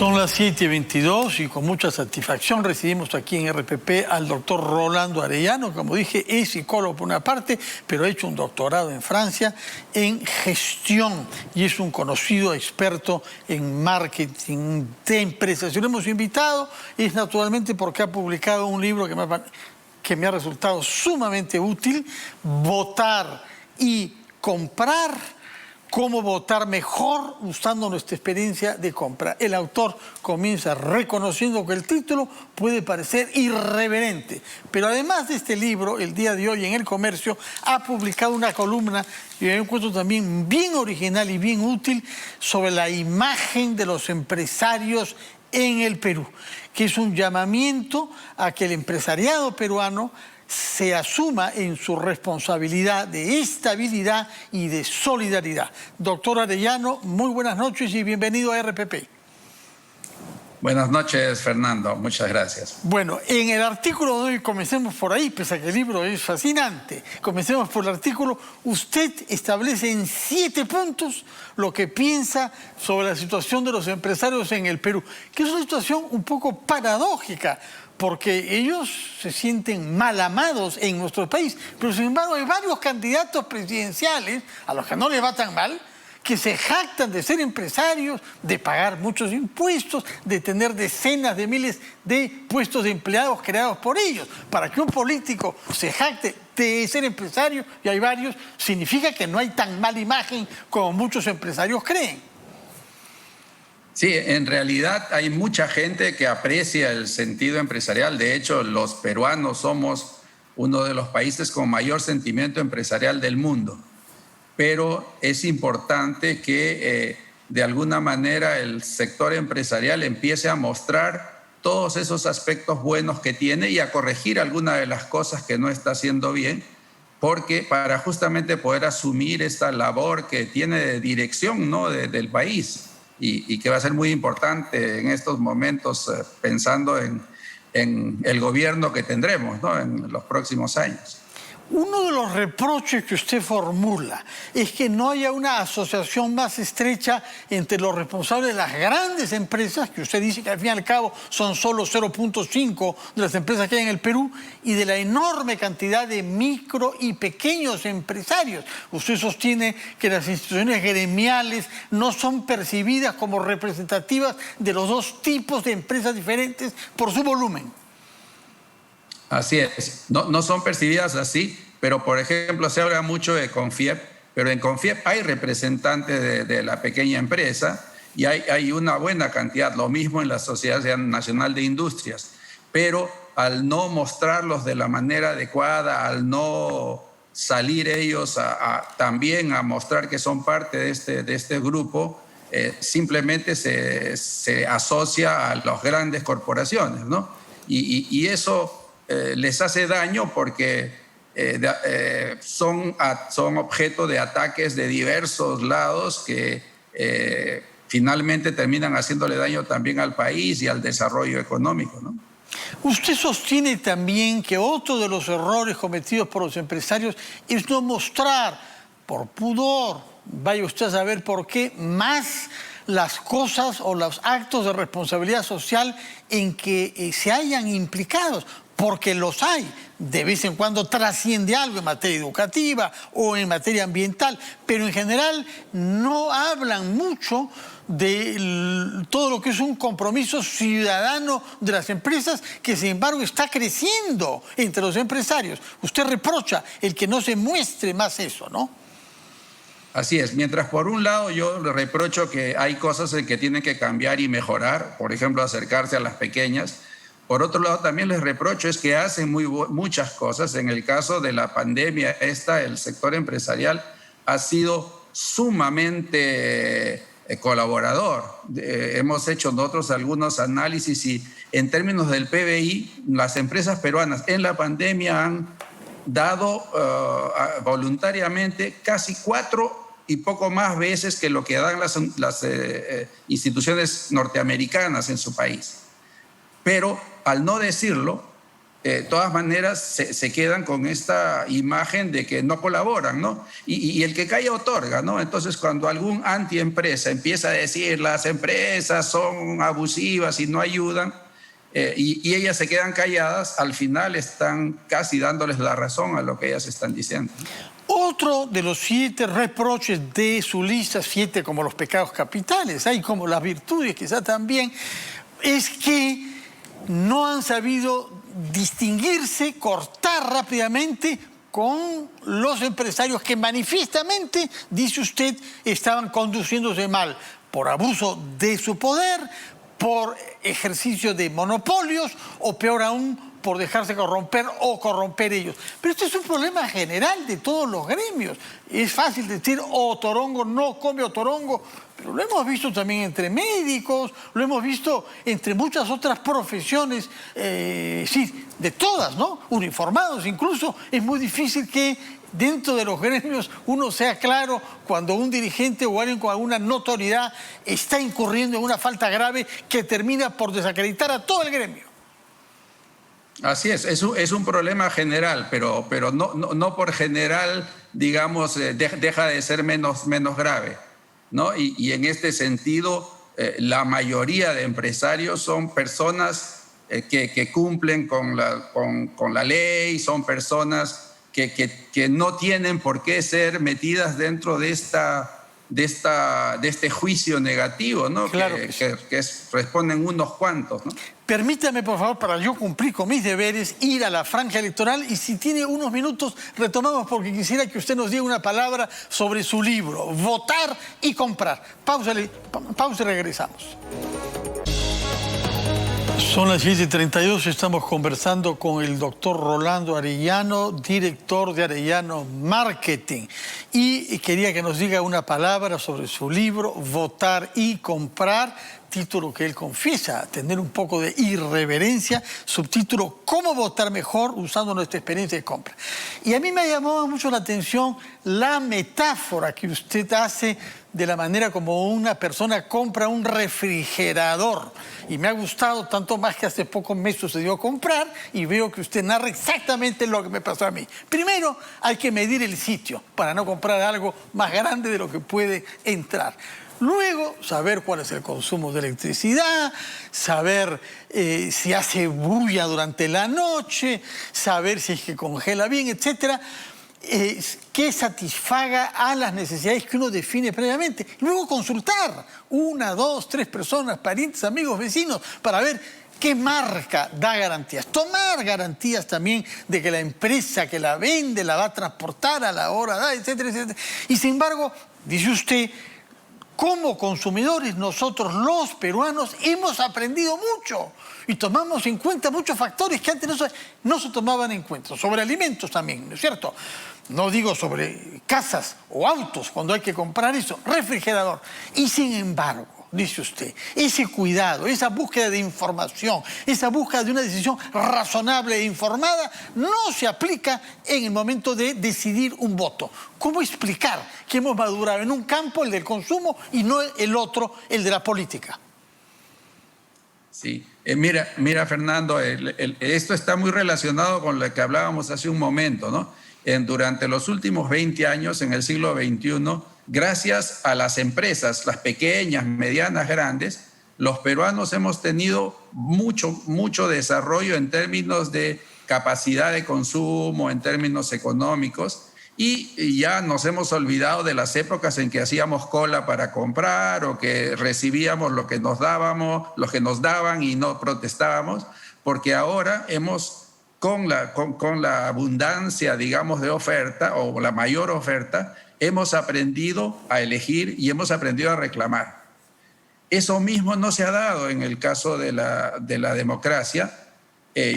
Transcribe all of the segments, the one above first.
Son las 7:22 y con mucha satisfacción recibimos aquí en RPP al doctor Rolando Arellano. Como dije, es psicólogo por una parte, pero ha hecho un doctorado en Francia en gestión y es un conocido experto en marketing de empresas. Y lo hemos invitado es naturalmente porque ha publicado un libro que me ha resultado sumamente útil: Votar y comprar. Cómo votar mejor usando nuestra experiencia de compra. El autor comienza reconociendo que el título puede parecer irreverente, pero además de este libro, el día de hoy en El Comercio ha publicado una columna y me encuentro también bien original y bien útil sobre la imagen de los empresarios en el Perú, que es un llamamiento a que el empresariado peruano se asuma en su responsabilidad de estabilidad y de solidaridad. Doctor Arellano, muy buenas noches y bienvenido a RPP. Buenas noches, Fernando. Muchas gracias. Bueno, en el artículo de hoy, comencemos por ahí, pese a que el libro es fascinante. Comencemos por el artículo. Usted establece en 7 puntos lo que piensa sobre la situación de los empresarios en el Perú, que es una situación un poco paradójica, porque ellos se sienten mal amados en nuestro país, pero sin embargo hay varios candidatos presidenciales a los que no les va tan mal, que se jactan de ser empresarios, de pagar muchos impuestos, de tener decenas de miles de puestos de empleados creados por ellos. Para que un político se jacte de ser empresario, y hay varios, significa que no hay tan mala imagen como muchos empresarios creen. Sí, en realidad hay mucha gente que aprecia el sentido empresarial. De hecho, los peruanos somos uno de los países con mayor sentimiento empresarial del mundo. Pero es importante que de alguna manera el sector empresarial empiece a mostrar todos esos aspectos buenos que tiene y a corregir algunas de las cosas que no está haciendo bien, porque para justamente poder asumir esta labor que tiene de dirección, ¿no?, del país. Y que va a ser muy importante en estos momentos, pensando en el gobierno que tendremos, ¿no?, en los próximos años. Uno de los reproches que usted formula es que no haya una asociación más estrecha entre los responsables de las grandes empresas, que usted dice que al fin y al cabo son solo 0.5 de las empresas que hay en el Perú, y de la enorme cantidad de micro y pequeños empresarios. Usted sostiene que las instituciones gremiales no son percibidas como representativas de los dos tipos de empresas diferentes por su volumen. Así es, no son percibidas así, pero por ejemplo se habla mucho de CONFIEP, pero en CONFIEP hay representantes de la pequeña empresa y hay una buena cantidad, lo mismo en la Sociedad Nacional de Industrias, pero al no mostrarlos de la manera adecuada, al no salir ellos también a mostrar que son parte de este grupo, simplemente se asocia a las grandes corporaciones, ¿no? Y eso les hace daño porque son objeto de ataques de diversos lados que finalmente terminan haciéndole daño también al país y al desarrollo económico, ¿no? Usted sostiene también que otro de los errores cometidos por los empresarios es no mostrar, por pudor, vaya usted a saber por qué, más las cosas o los actos de responsabilidad social en que se hayan implicados, porque los hay. De vez en cuando trasciende algo en materia educativa o en materia ambiental, pero en general no hablan mucho de todo lo que es un compromiso ciudadano de las empresas, que sin embargo está creciendo entre los empresarios. Usted reprocha el que no se muestre más eso, ¿no? Así es. Mientras por un lado yo le reprocho que hay cosas en que tienen que cambiar y mejorar, por ejemplo, acercarse a las pequeñas. Por otro lado, también les reprocho es que hacen muchas cosas. En el caso de la pandemia, el sector empresarial ha sido sumamente colaborador. Hemos hecho nosotros algunos análisis y en términos del PBI, las empresas peruanas en la pandemia han dado voluntariamente casi 4 y poco más veces que lo que dan las instituciones norteamericanas en su país. Pero al no decirlo, de todas maneras se quedan con esta imagen de que no colaboran, ¿no? Y el que calla otorga, ¿no? Entonces, cuando algún antiempresa empieza a decir las empresas son abusivas y no ayudan, y ellas se quedan calladas, al final están casi dándoles la razón a lo que ellas están diciendo. Otro de los 7 reproches de su lista, 7 como los pecados capitales, hay como las virtudes quizá también, es que no han sabido distinguirse, cortar rápidamente con los empresarios que manifiestamente, dice usted, estaban conduciéndose mal por abuso de su poder, por ejercicio de monopolios o peor aún, por dejarse corromper o corromper ellos. Pero este es un problema general de todos los gremios. Es fácil decir, Otorongo no come Otorongo, pero lo hemos visto también entre médicos, lo hemos visto entre muchas otras profesiones, sí, de todas, ¿no? Uniformados incluso. Es muy difícil que dentro de los gremios uno sea claro cuando un dirigente o alguien con alguna notoriedad está incurriendo en una falta grave que termina por desacreditar a todo el gremio. Así es un problema general, pero no por general, digamos, deja de ser menos grave, ¿no? Y en este sentido, la mayoría de empresarios son personas que cumplen con la ley, son personas que no tienen por qué ser metidas dentro de este juicio negativo, ¿no? Claro responden unos cuantos, ¿no? Permítame, por favor, para yo cumplir con mis deberes, ir a la franja electoral y si tiene unos minutos retomamos porque quisiera que usted nos diga una palabra sobre su libro, Votar y Comprar. Pausa y regresamos. Son las 7:32, estamos conversando con el doctor Rolando Arellano, director de Arellano Marketing. Y quería que nos diga una palabra sobre su libro, Votar y Comprar, título que él confiesa tener un poco de irreverencia, subtítulo ¿Cómo votar mejor usando nuestra experiencia de compra? Y a mí me ha llamado mucho la atención la metáfora que usted hace de la manera como una persona compra un refrigerador. Y me ha gustado tanto más que hace poco me sucedió comprar y veo que usted narra exactamente lo que me pasó a mí. Primero, hay que medir el sitio para no comprar algo más grande de lo que puede entrar. Luego, saber cuál es el consumo de electricidad, saber si hace bulla durante la noche, saber si es que congela bien, etcétera. Que satisfaga a las necesidades que uno define previamente. Luego consultar 1, 2, 3 personas, parientes, amigos, vecinos, para ver qué marca da garantías. Tomar garantías también de que la empresa que la vende la va a transportar a la hora, etcétera, etcétera. Y sin embargo, dice usted, como consumidores, nosotros los peruanos hemos aprendido mucho y tomamos en cuenta muchos factores que antes no se tomaban en cuenta. Sobre alimentos también, ¿no es cierto? No digo sobre casas o autos cuando hay que comprar eso, refrigerador. Y sin embargo, dice usted, ese cuidado, esa búsqueda de información, esa búsqueda de una decisión razonable e informada no se aplica en el momento de decidir un voto. ¿Cómo explicar que hemos madurado en un campo, el del consumo, y no el otro, el de la política? Sí, mira Fernando, esto está muy relacionado con lo que hablábamos hace un momento, ¿no? Durante los últimos 20 años, en el siglo XXI, gracias a las empresas, las pequeñas, medianas, grandes, los peruanos hemos tenido mucho desarrollo en términos de capacidad de consumo, en términos económicos, y ya nos hemos olvidado de las épocas en que hacíamos cola para comprar o que recibíamos lo que nos daban y no protestábamos, porque ahora con la abundancia, digamos, de oferta o la mayor oferta, hemos aprendido a elegir y hemos aprendido a reclamar. Eso mismo no se ha dado en el caso de la democracia,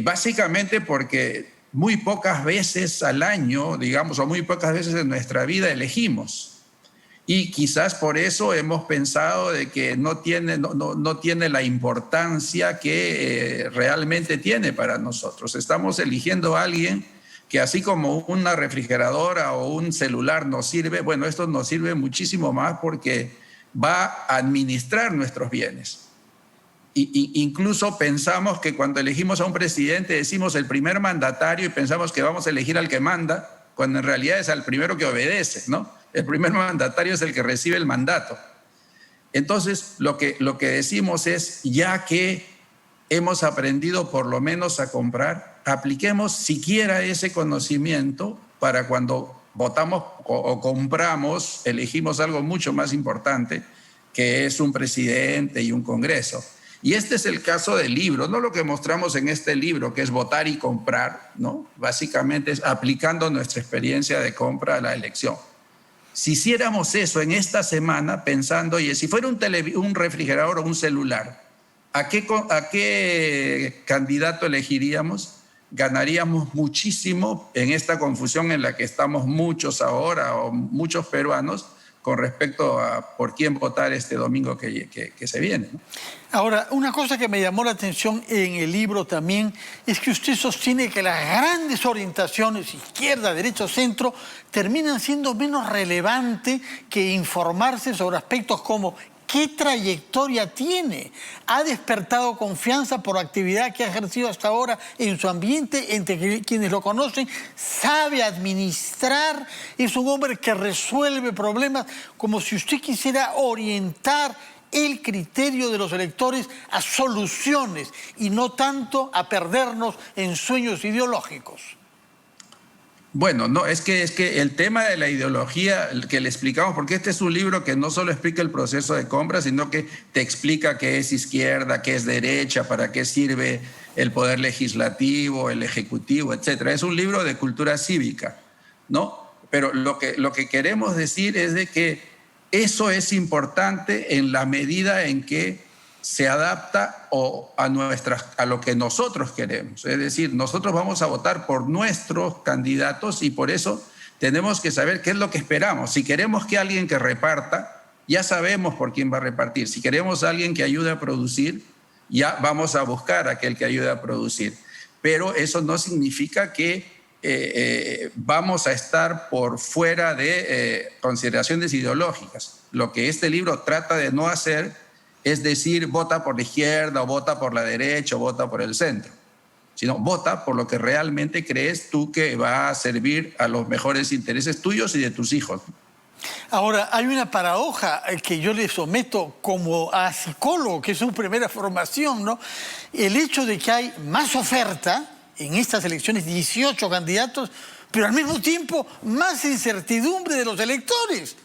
básicamente porque muy pocas veces al año, digamos, o muy pocas veces en nuestra vida elegimos. Y quizás por eso hemos pensado de que no tiene la importancia que realmente tiene para nosotros. Estamos eligiendo a alguien que así como una refrigeradora o un celular nos sirve, bueno, esto nos sirve muchísimo más porque va a administrar nuestros bienes. incluso pensamos que cuando elegimos a un presidente decimos el primer mandatario y pensamos que vamos a elegir al que manda, cuando en realidad es al primero que obedece, ¿no? El primer mandatario es el que recibe el mandato. Entonces, lo que decimos es, ya que hemos aprendido por lo menos a comprar, apliquemos siquiera ese conocimiento para cuando votamos o compramos, elegimos algo mucho más importante, que es un presidente y un Congreso. Y este es el caso del libro, no lo que mostramos en este libro, que es votar y comprar, ¿no? Básicamente es aplicando nuestra experiencia de compra a la elección. Si hiciéramos eso en esta semana, pensando, oye, si fuera un refrigerador o un celular, ¿a qué candidato elegiríamos? Ganaríamos muchísimo en esta confusión en la que estamos muchos ahora, o muchos peruanos, con respecto a por quién votar este domingo que se viene, ¿no? Ahora, una cosa que me llamó la atención en el libro también es que usted sostiene que las grandes orientaciones, izquierda, derecha o centro, terminan siendo menos relevantes que informarse sobre aspectos como ¿qué trayectoria tiene? ¿Ha despertado confianza por actividad que ha ejercido hasta ahora en su ambiente, entre quienes lo conocen? ¿Sabe administrar? ¿Es un hombre que resuelve problemas? Como si usted quisiera orientar el criterio de los electores a soluciones y no tanto a perdernos en sueños ideológicos. Bueno, no, es que el tema de la ideología que le explicamos, porque este es un libro que no solo explica el proceso de compra, sino que te explica qué es izquierda, qué es derecha, para qué sirve el poder legislativo, el ejecutivo, etcétera. Es un libro de cultura cívica, ¿no? Pero lo que queremos decir es de que eso es importante en la medida en que se adapta a lo que nosotros queremos. Es decir, nosotros vamos a votar por nuestros candidatos y por eso tenemos que saber qué es lo que esperamos. Si queremos que alguien que reparta, ya sabemos por quién va a repartir. Si queremos a alguien que ayude a producir, ya vamos a buscar a aquel que ayude a producir. Pero eso no significa que vamos a estar por fuera de consideraciones ideológicas. Lo que este libro trata de no hacer es decir, vota por la izquierda, o vota por la derecha, o vota por el centro, sino vota por lo que realmente crees tú que va a servir a los mejores intereses tuyos y de tus hijos. Ahora, hay una paradoja que yo le someto como a psicólogo, que es su primera formación, ¿no? El hecho de que hay más oferta en estas elecciones, 18 candidatos, pero al mismo tiempo más incertidumbre de los electores.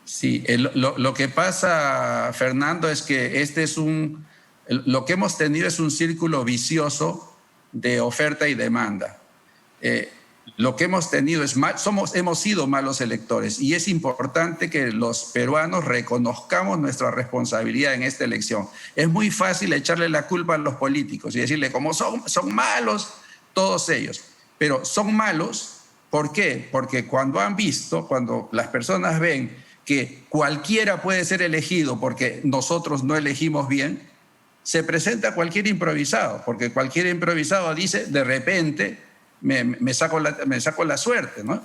Sí, lo que pasa, Fernando, es que lo que hemos tenido es un círculo vicioso de oferta y demanda. Lo que hemos tenido es hemos sido malos electores y es importante que los peruanos reconozcamos nuestra responsabilidad en esta elección. Es muy fácil echarle la culpa a los políticos y decirle como son malos todos ellos, pero son malos, ¿por qué? Porque cuando las personas ven que cualquiera puede ser elegido porque nosotros no elegimos bien, se presenta cualquier improvisado, porque cualquier improvisado dice, de repente, me saco la suerte, ¿no?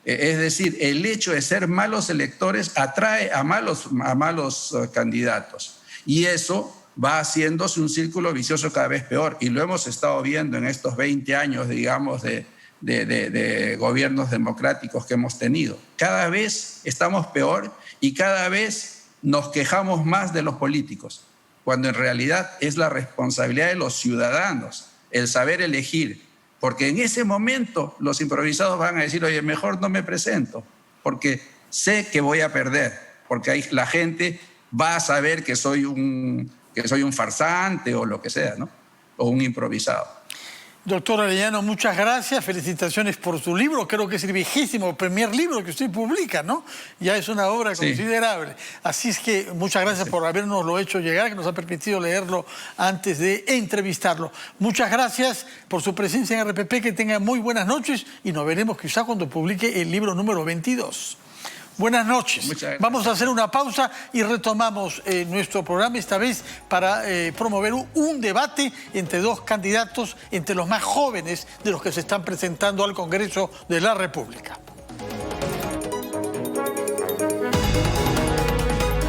Es decir, el hecho de ser malos electores atrae a malos candidatos. Y eso va haciéndose un círculo vicioso cada vez peor. Y lo hemos estado viendo en estos 20 años, digamos, de gobiernos democráticos que hemos tenido. Cada vez estamos peor y cada vez nos quejamos más de los políticos, cuando en realidad es la responsabilidad de los ciudadanos el saber elegir, porque en ese momento los improvisados van a decir, oye, mejor no me presento, porque sé que voy a perder, porque ahí la gente va a saber que soy un farsante o lo que sea, ¿no? O un improvisado. Doctor Arellano, muchas gracias, felicitaciones por su libro, creo que es el 20º primer libro que usted publica, ¿no? Ya es una obra considerable. Así es que muchas gracias por habernoslo hecho llegar, que nos ha permitido leerlo antes de entrevistarlo. Muchas gracias por su presencia en RPP, que tenga muy buenas noches y nos veremos quizá cuando publique el libro número 22. Buenas noches. Vamos a hacer una pausa y retomamos nuestro programa, esta vez para promover un debate entre dos candidatos, entre los más jóvenes de los que se están presentando al Congreso de la República.